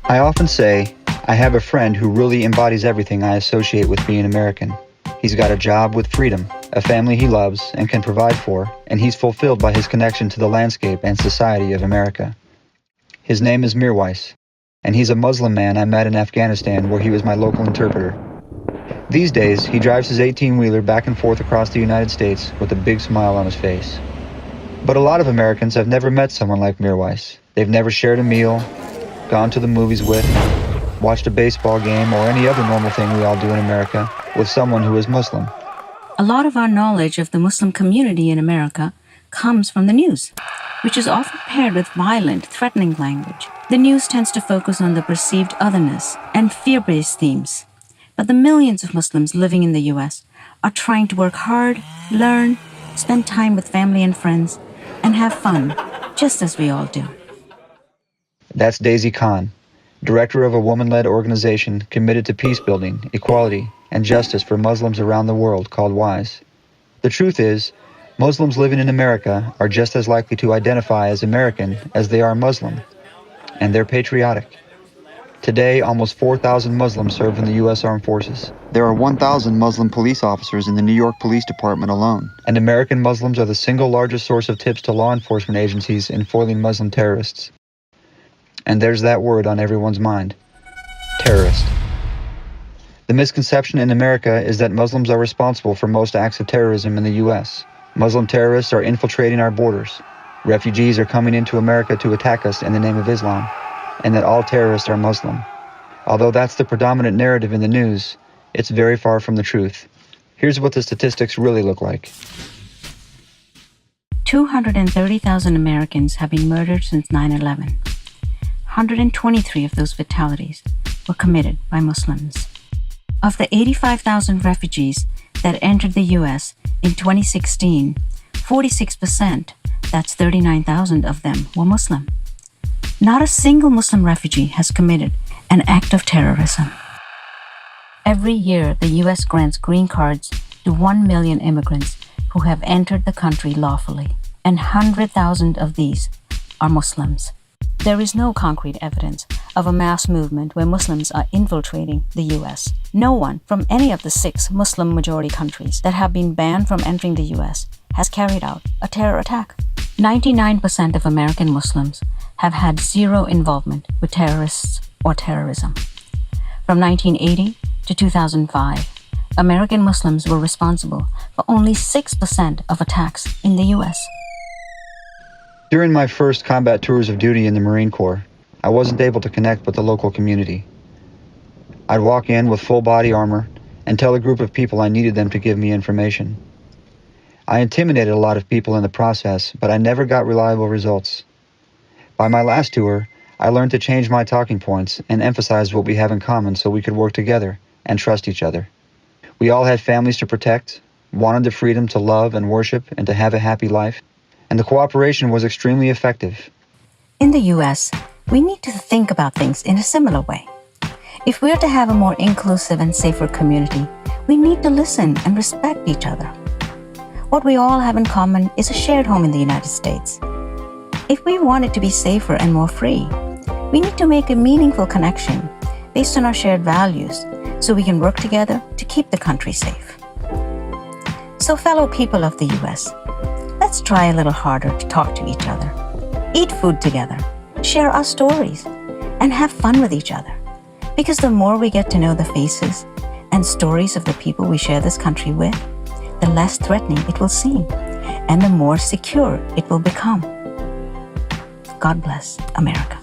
I often say, I have a friend who really embodies everything I associate with being American. He's got a job with freedom, a family he loves and can provide for, and he's fulfilled by his connection to the landscape and society of America. His name is Mirwais, and he's a Muslim man I met in Afghanistan where he was my local interpreter. These days, he drives his 18-wheeler back and forth across the United States with a big smile on his face. But a lot of Americans have never met someone like Mirwais. They've never shared a meal, gone to the movies with, watched a baseball game, or any other normal thing we all do in America with someone who is Muslim. A lot of our knowledge of the Muslim community in America comes from the news, which is often paired with violent, threatening language. The news tends to focus on the perceived otherness and fear-based themes. But the millions of Muslims living in the U.S. are trying to work hard, learn, spend time with family and friends, and have fun, just as we all do. That's Daisy Khan, director of a woman-led organization committed to peace building, equality, and justice for Muslims around the world called WISE. The truth is, Muslims living in America are just as likely to identify as American as they are Muslim, and they're patriotic. Today, almost 4,000 Muslims serve in the U.S. Armed Forces. There are 1,000 Muslim police officers in the New York Police Department alone, and American Muslims are the single largest source of tips to law enforcement agencies in foiling Muslim terrorists. And there's that word on everyone's mind: terrorist. The misconception in America is that Muslims are responsible for most acts of terrorism in the U.S. Muslim terrorists are infiltrating our borders. Refugees are coming into America to attack us in the name of Islam, and that all terrorists are Muslim. Although that's the predominant narrative in the news, it's very far from the truth. Here's what the statistics really look like. 230,000 Americans have been murdered since 9/11. 123 of those fatalities were committed by Muslims. Of the 85,000 refugees that entered the U.S. in 2016, 46%, that's 39,000 of them, were Muslim. Not a single Muslim refugee has committed an act of terrorism. Every year, the U.S. grants green cards to 1 million immigrants who have entered the country lawfully, and 100,000 of these are Muslims. There is no concrete evidence of a mass movement where Muslims are infiltrating the U.S. No one from any of the 6 Muslim-majority countries that have been banned from entering the U.S. has carried out a terror attack. 99% of American Muslims have had zero involvement with terrorists or terrorism. From 1980 to 2005, American Muslims were responsible for only 6% of attacks in the U.S. During my first combat tours of duty in the Marine Corps, I wasn't able to connect with the local community. I'd walk in with full body armor and tell a group of people I needed them to give me information. I intimidated a lot of people in the process, but I never got reliable results. By my last tour, I learned to change my talking points and emphasize what we have in common so we could work together and trust each other. We all had families to protect, wanted the freedom to love and worship and to have a happy life, and the cooperation was extremely effective. In the U.S., we need to think about things in a similar way. If we're to have a more inclusive and safer community, we need to listen and respect each other. What we all have in common is a shared home in the United States. If we want it to be safer and more free, we need to make a meaningful connection based on our shared values so we can work together to keep the country safe. So fellow people of the U.S., let's try a little harder to talk to each other, eat food together, share our stories, and have fun with each other. Because the more we get to know the faces and stories of the people we share this country with, the less threatening it will seem, and the more secure it will become. God bless America.